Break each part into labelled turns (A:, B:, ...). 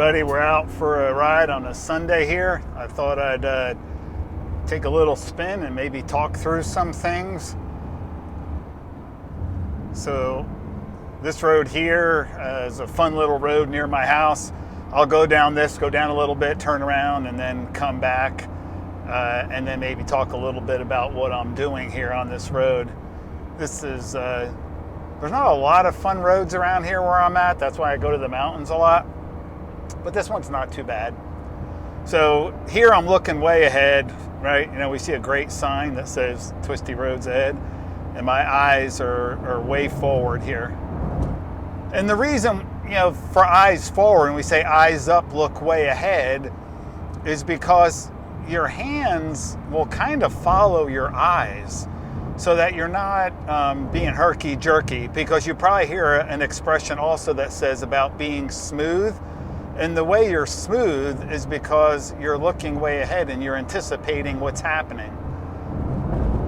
A: everybody, we're out for a ride on a Sunday here. I thought I'd take a little spin and maybe talk through some things. So this road here is a fun little road near my house. I'll go down this, go down a little bit, turn around, and then come back, and then maybe talk a little bit about what I'm doing here on this road. This is, there's not a lot of fun roads around here where I'm at. That's why I go to the mountains a lot. But this one's not too bad. So here I'm looking way ahead, right? You know, we see a great sign that says Twisty Roads ahead, and my eyes are way forward here. And the reason, you know, for eyes forward, and we say eyes up, look way ahead, is because your hands will kind of follow your eyes so that you're not being herky-jerky, because you probably hear an expression also that says about being smooth. And the way you're smooth is because you're looking way ahead and you're anticipating what's happening.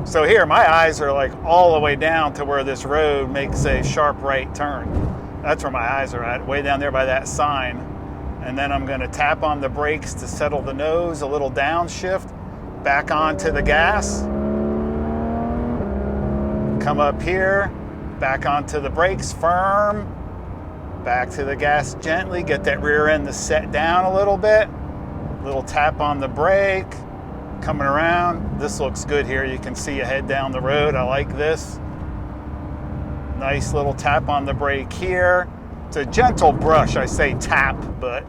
A: So here, my eyes are like all the way down to where this road makes a sharp right turn. That's where my eyes are at, way down there by that sign. And then I'm gonna tap on the brakes to settle the nose, a little downshift, back onto the gas. Come up here, back onto the brakes, firm. Back to the gas gently, get that rear end to set down a little bit. Little tap on the brake, coming around. This looks good here. You can see ahead down the road. I like this. Nice little tap on the brake here. It's a gentle brush. I say tap, but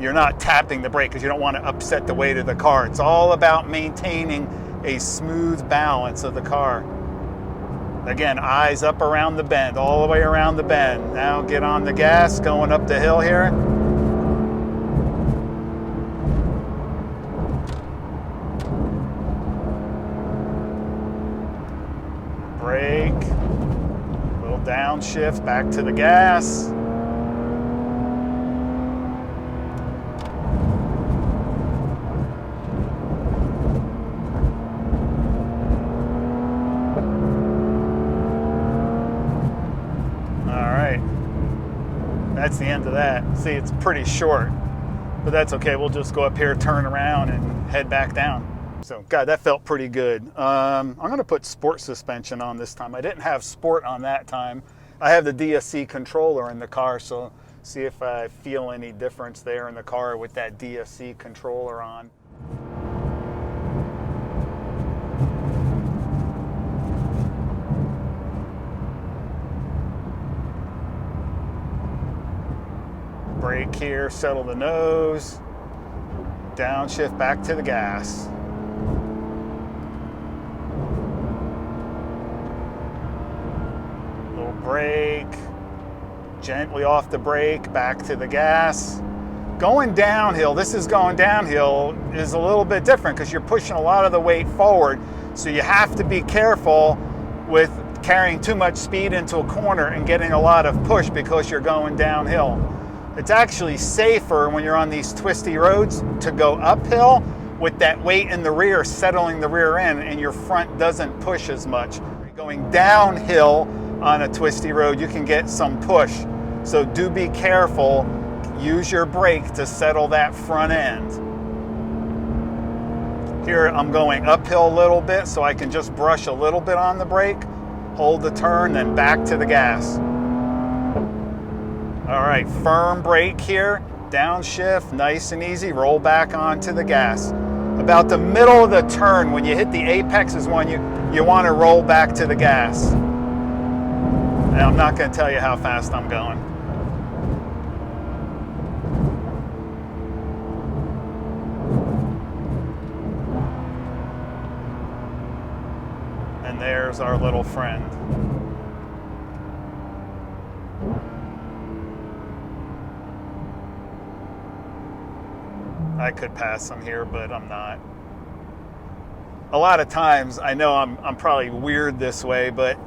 A: you're not tapping the brake because you don't want to upset the weight of the car. It's all about maintaining a smooth balance of the car. Again, eyes up around the bend, all the way around the bend. Now get on the gas, going up the hill here. Brake, little downshift, back to the gas. That's the end of that. See, it's pretty short, but that's okay. We'll just go up here, turn around, and head back down. So, God, that felt pretty good. I'm going to put sport suspension on this time. I didn't have sport on that time. I have the DSC controller in the car, so see if I feel any difference there in the car with that DSC controller on. Brake here, settle the nose, downshift back to the gas. Little brake, gently off the brake, back to the gas. Going downhill, this is going downhill, is a little bit different because you're pushing a lot of the weight forward, so you have to be careful with carrying too much speed into a corner and getting a lot of push because you're going downhill. It's actually safer when you're on these twisty roads to go uphill with that weight in the rear settling the rear end and your front doesn't push as much. Going downhill on a twisty road, you can get some push. So do be careful. Use your brake to settle that front end. Here I'm going uphill a little bit so I can just brush a little bit on the brake, hold the turn, then back to the gas. All right, firm brake here, downshift, nice and easy, roll back onto the gas. About the middle of the turn, when you hit the apex is when you want to roll back to the gas. And I'm not going to tell you how fast I'm going. And there's our little friend. I could pass them here, but I'm not. A lot of times, I know I'm probably weird this way, but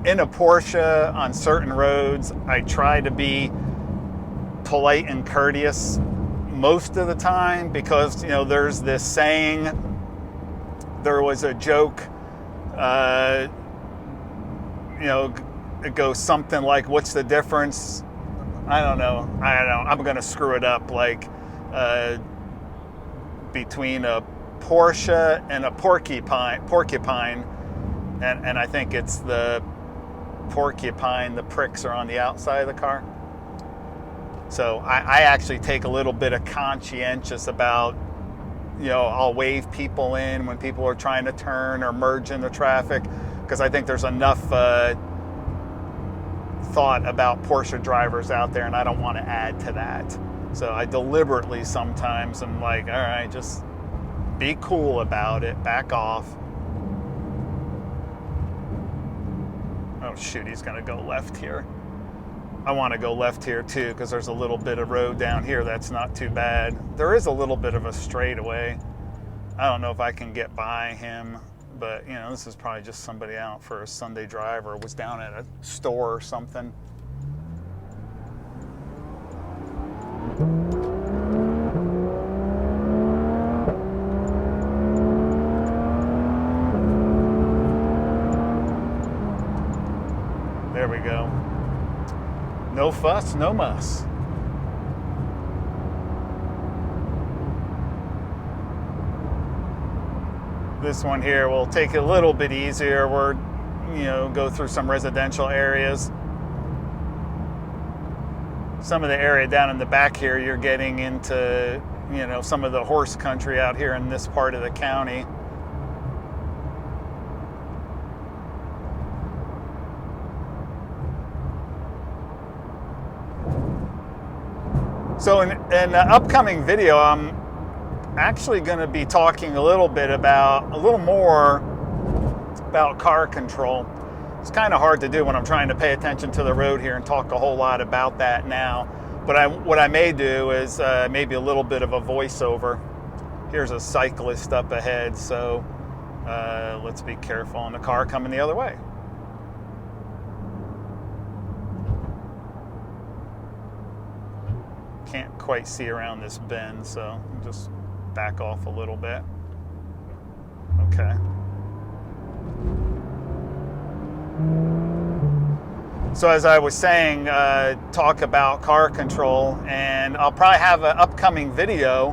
A: in a Porsche on certain roads, I try to be polite and courteous most of the time because, you know, there's this saying, there was a joke, you know, it goes something like, what's the difference I don't know. I'm going to screw it up, like between a Porsche and a porcupine, and I think it's the porcupine, the pricks are on the outside of the car. So I actually take a little bit of conscientious about, I'll wave people in when people are trying to turn or merge into traffic, because I think there's enough thought about Porsche drivers out there, and I don't want to add to that. So I deliberately sometimes am like, all right, just be cool about it, back off. Oh shoot, he's gonna go left here. I want to go left here too, because there's a little bit of road down here that's not too bad. There is a little bit of a straightaway. I don't know if I can get by him, but this is probably just somebody out for a Sunday drive or was down at a store or something. There we go. No fuss, no muss. This one here will take it a little bit easier. We're, go through some residential areas. Some of the area down in the back here, you're getting into, some of the horse country out here in this part of the county. So in an upcoming video, I'm actually going to be talking a little more about car control. It's kind of hard to do when I'm trying to pay attention to the road here and talk a whole lot about that now. But what I may do is maybe a little bit of a voiceover. Here's a cyclist up ahead, so let's be careful on the car coming the other way. Can't quite see around this bend, so I'll just back off a little bit. Okay. So as I was saying, talk about car control, and I'll probably have an upcoming video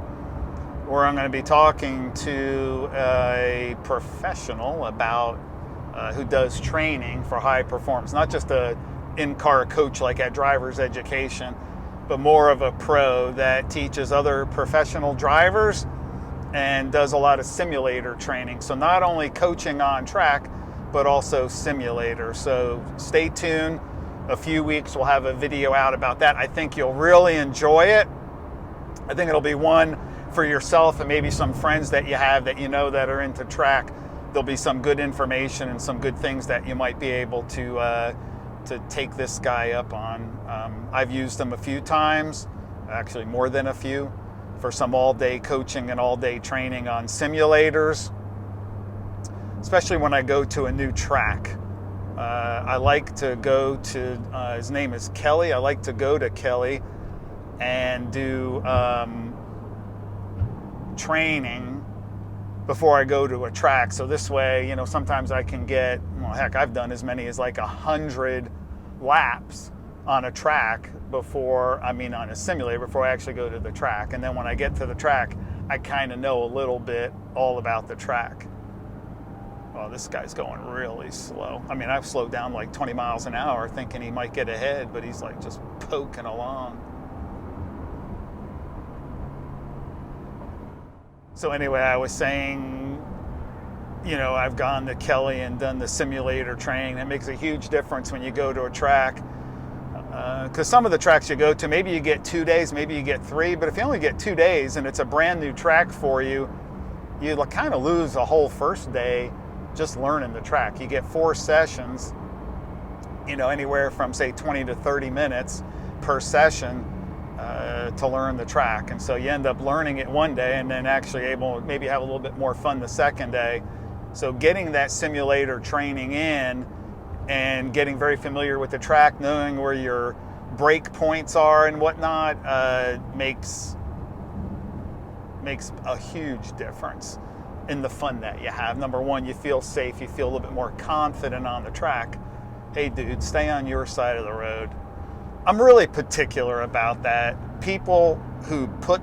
A: where I'm going to be talking to a professional about who does training for high performance, not just a in-car coach like at driver's education, but more of a pro that teaches other professional drivers and does a lot of simulator training. So not only coaching on track, but also simulator. So stay tuned. A few weeks we'll have a video out about that. I think you'll really enjoy it. I think it'll be one for yourself and maybe some friends that you have that that are into track. There'll be some good information and some good things that you might be able to take this guy up on. I've used him a few times, actually more than a few, for some all-day coaching and all-day training on simulators, especially when I go to a new track. I like to go to, his name is Kelly, I like to go to Kelly and do training before I go to a track. So this way, sometimes I can get, I've done as many as like 100 laps on a track on a simulator before I actually go to the track. And then when I get to the track, I kind of know a little bit all about the track. Oh, this guy's going really slow. I've slowed down like 20 miles an hour thinking he might get ahead, but he's like just poking along. So anyway, I was saying, I've gone to Kelly and done the simulator training. It makes a huge difference when you go to a track. Because some of the tracks you go to, maybe you get 2 days, maybe you get 3, but if you only get 2 days and it's a brand new track for you, you kind of lose a whole first day just learning the track. You get 4 sessions, anywhere from say 20 to 30 minutes per session to learn the track. And so you end up learning it one day and then actually able to maybe have a little bit more fun the second day. So getting that simulator training in and getting very familiar with the track, knowing where your brake points are and whatnot, makes a huge difference in the fun that you have. Number one, you feel safe, you feel a little bit more confident on the track. Hey dude, stay on your side of the road. I'm really particular about that. People who put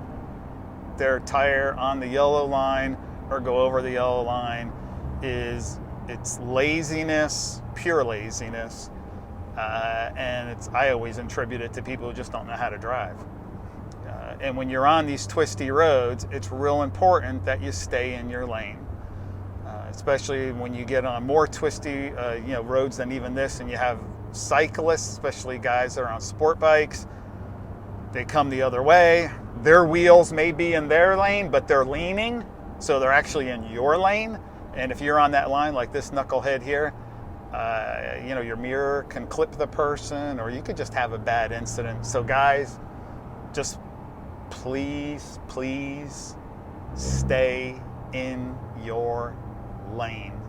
A: their tire on the yellow line or go over the yellow line, it's laziness, pure laziness. And I always attribute it to people who just don't know how to drive. And when you're on these twisty roads, it's real important that you stay in your lane. Especially when you get on more twisty roads than even this, and you have cyclists, especially guys that are on sport bikes. They come the other way. Their wheels may be in their lane, but they're leaning, so they're actually in your lane. And if you're on that line, like this knucklehead here, your mirror can clip the person, or you could just have a bad incident. So guys, just please stay in your lane.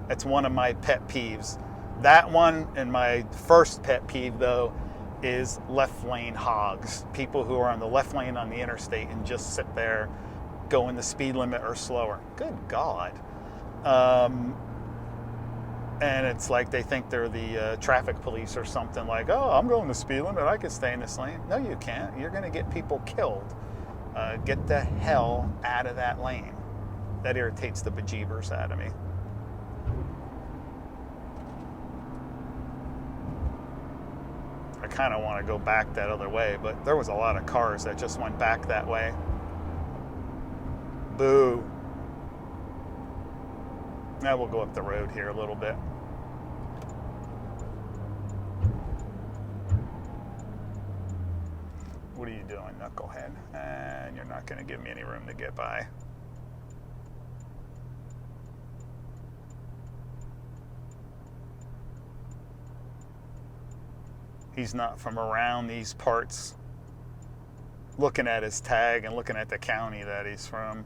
A: That's one of my pet peeves. That one, and my first pet peeve though, is left lane hogs. People who are on the left lane on the interstate and just sit there going the speed limit or slower. Good God. And it's like they think they're the traffic police or something, like, oh, I'm going the speed limit, I could stay in this lane. No, you can't. You're going to get people killed. Get the hell out of that lane. That irritates the bejeebers out of me. I kind of want to go back that other way, but there was a lot of cars that just went back that way. Boo. Now we'll go up the road here a little bit. What are you doing, knucklehead? And you're not going to give me any room to get by. He's not from around these parts. Looking at his tag and looking at the county that he's from.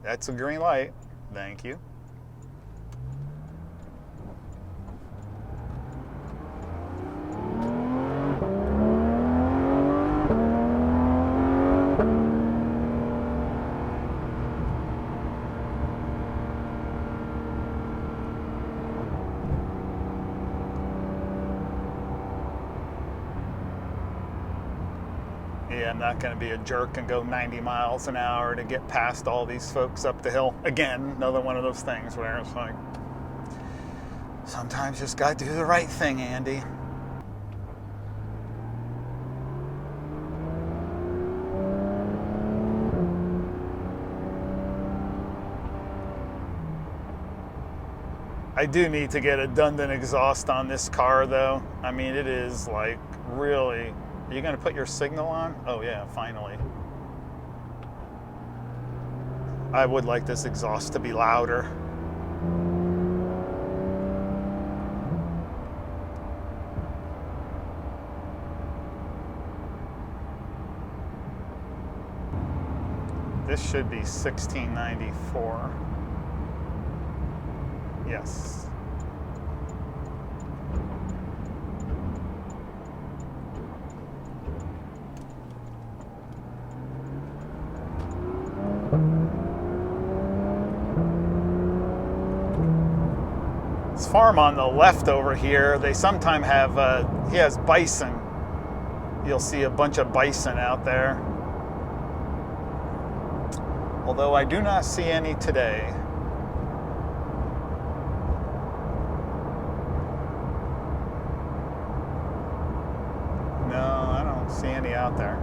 A: That's a green light. Thank you. I'm not going to be a jerk and go 90 miles an hour to get past all these folks up the hill. Again, another one of those things where it's like, sometimes you just got to do the right thing, Andy. I do need to get a Dundon exhaust on this car, though. I mean, it is like really... Are you going to put your signal on? Oh yeah, finally. I would like this exhaust to be louder. This should be 1694. Yes. Farm on the left over here, they sometimes have he has bison. You'll see a bunch of bison out there, although I do not see any today. No, I don't see any out there.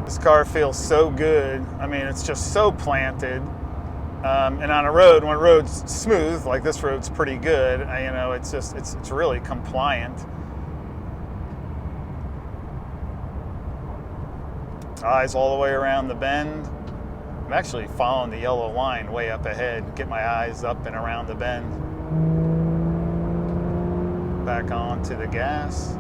A: This car feels so good. I mean, it's just so planted. And on a road, when a road's smooth, like this road's pretty good, it's really compliant. Eyes all the way around the bend. I'm actually following the yellow line way up ahead. Get my eyes up and around the bend. Back onto the gas.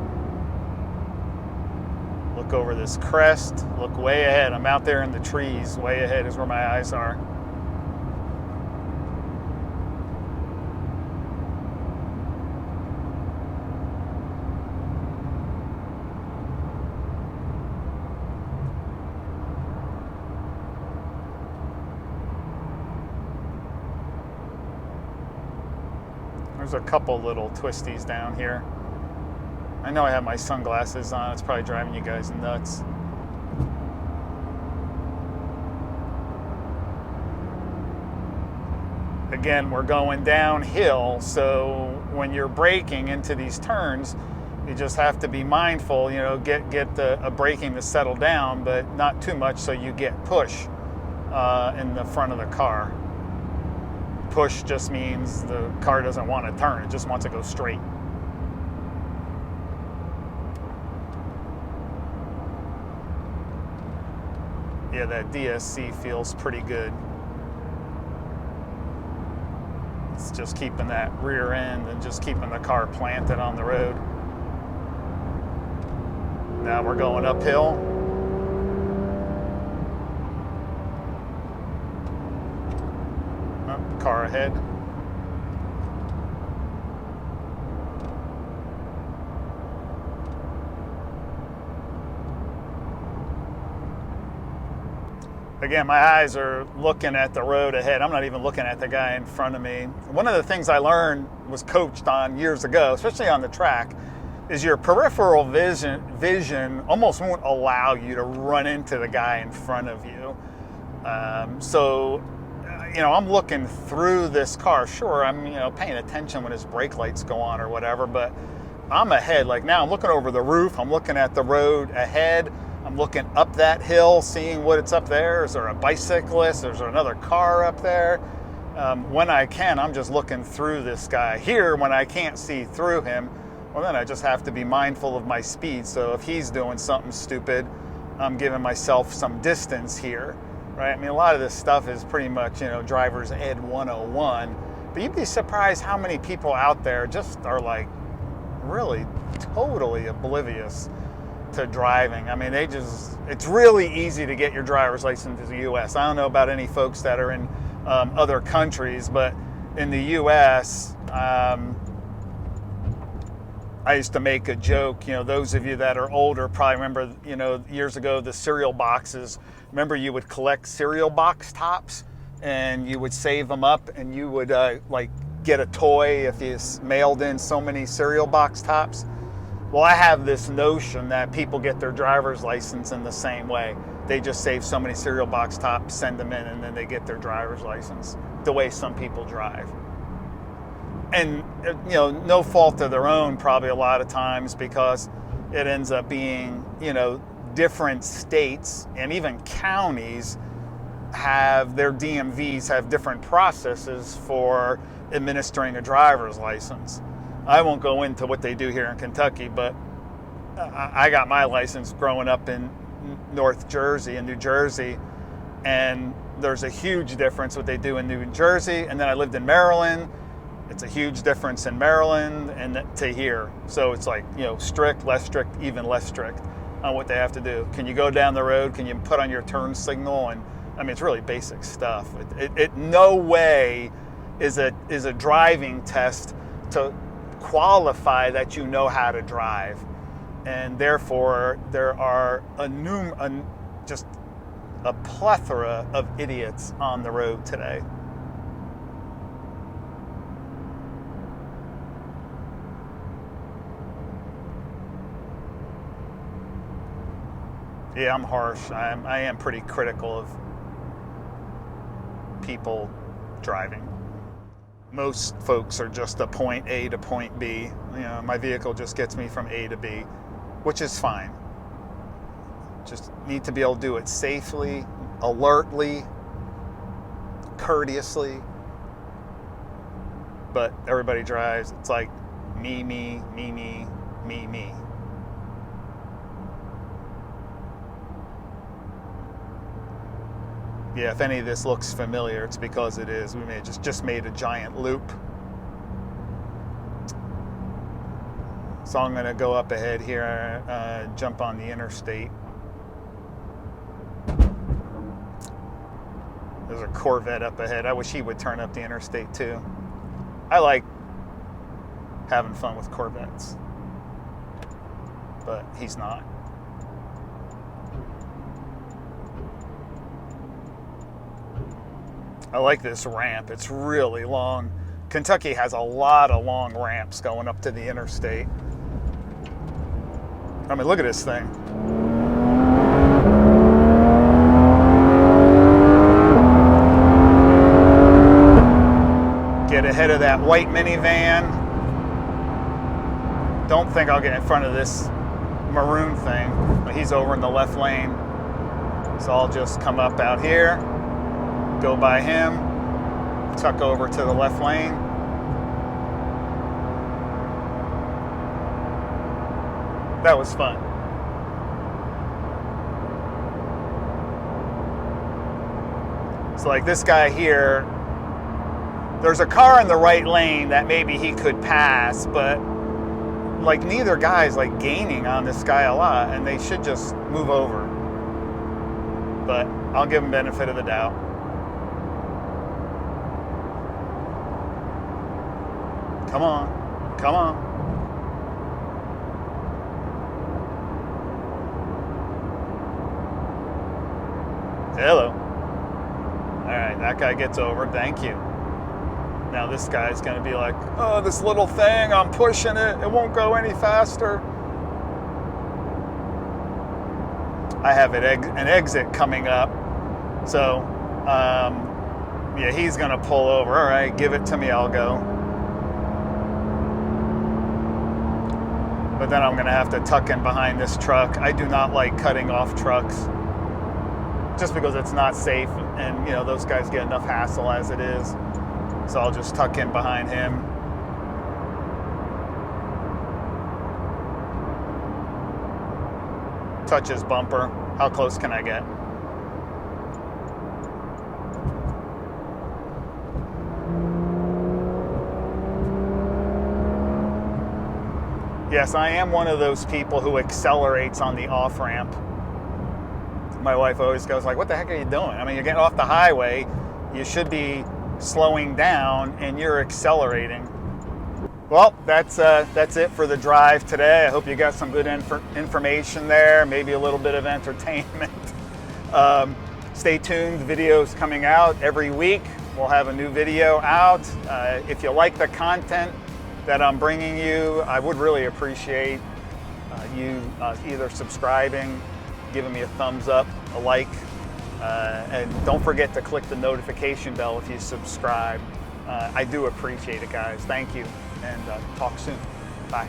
A: Look over this crest. Look way ahead. I'm out there in the trees. Way ahead is where my eyes are. There's a couple little twisties down here. I know I have my sunglasses on. It's probably driving you guys nuts. Again, we're going downhill, so when you're braking into these turns, you just have to be mindful, you know, get the braking to settle down, but not too much so you get push in the front of the car. Push just means the car doesn't want to turn, it just wants to go straight. Yeah, that DSC feels pretty good. It's just keeping that rear end and just keeping the car planted on the road. Now we're going uphill. Oh, car ahead. Again, my eyes are looking at the road ahead. I'm not even looking at the guy in front of me. One of the things I learned, was coached on years ago, especially on the track, is your peripheral vision almost won't allow you to run into the guy in front of you. So, you know, I'm looking through this car. Sure, I'm, you know, paying attention when his brake lights go on or whatever, but I'm ahead. Like now I'm looking over the roof. I'm looking at the road ahead. I'm looking up that hill, seeing what it's up there. Is there a bicyclist? Is there another car up there? When I can, I'm just looking through this guy. Here, when I can't see through him, well, then I just have to be mindful of my speed. So if he's doing something stupid, I'm giving myself some distance here, right? I mean, a lot of this stuff is pretty much, you know, driver's ed 101. But you'd be surprised how many people out there just are like really totally oblivious to driving. I mean, it's really easy to get your driver's license in the U.S. I don't know about any folks that are in other countries, but in the U.S., I used to make a joke, you know, those of you that are older probably remember, you know, years ago, the cereal boxes. Remember you would collect cereal box tops and you would save them up and you would like get a toy if you mailed in so many cereal box tops. Well, I have this notion that people get their driver's license in the same way. They just save so many cereal box tops, send them in, and then they get their driver's license, the way some people drive. And, you know, no fault of their own probably a lot of times, because it ends up being, you know, different states and even counties have their DMVs have different processes for administering a driver's license. I won't go into what they do here in Kentucky, but I got my license growing up in North Jersey and New Jersey, and there's a huge difference what they do in New Jersey. And then I lived in Maryland. It's a huge difference in Maryland and to here. So it's like, you know, strict, less strict, even less strict on what they have to do. Can you go down the road? Can you put on your turn signal? And I mean, it's really basic stuff. It no way is a driving test to qualify that you know how to drive. And therefore, there are just a plethora of idiots on the road today. Yeah, I'm harsh. I am pretty critical of people driving. Most folks are just a point A to point B. You know, my vehicle just gets me from A to B, which is fine. Just need to be able to do it safely, alertly, courteously. But everybody drives. It's like me, me, me, me, me, me. Yeah, if any of this looks familiar, it's because it is. We may have just made a giant loop. So I'm going to go up ahead here, jump on the interstate. There's a Corvette up ahead. I wish he would turn up the interstate too. I like having fun with Corvettes, but he's not. I like this ramp. It's really long. Kentucky has a lot of long ramps going up to the interstate. I mean, look at this thing. Get ahead of that white minivan. Don't think I'll get in front of this maroon thing, but he's over in the left lane. So I'll just come up out here, go by him, tuck over to the left lane. That was fun. So like this guy here, there's a car in the right lane that maybe he could pass, but like neither guy's like gaining on this guy a lot, and they should just move over. But I'll give him benefit of the doubt. Come on, come on. Hello. All right, that guy gets over, thank you. Now this guy's gonna be like, oh, this little thing, I'm pushing it, it won't go any faster. I have an exit coming up, so yeah, he's gonna pull over. All right, give it to me, I'll go. But then I'm gonna have to tuck in behind this truck. I do not like cutting off trucks, just because it's not safe, and you know, those guys get enough hassle as it is. So I'll just tuck in behind him. Touch his bumper. How close can I get? Yes, I am one of those people who accelerates on the off-ramp. My wife always goes like, what the heck are you doing? I mean, you're getting off the highway. You should be slowing down and you're accelerating. Well, that's it for the drive today. I hope you got some good information there, maybe a little bit of entertainment. Stay tuned, videos coming out every week. We'll have a new video out. If you like the content that I'm bringing you, I would really appreciate you either subscribing, giving me a thumbs up, a like, and don't forget to click the notification bell if you subscribe. I do appreciate it, guys. Thank you, and talk soon. Bye.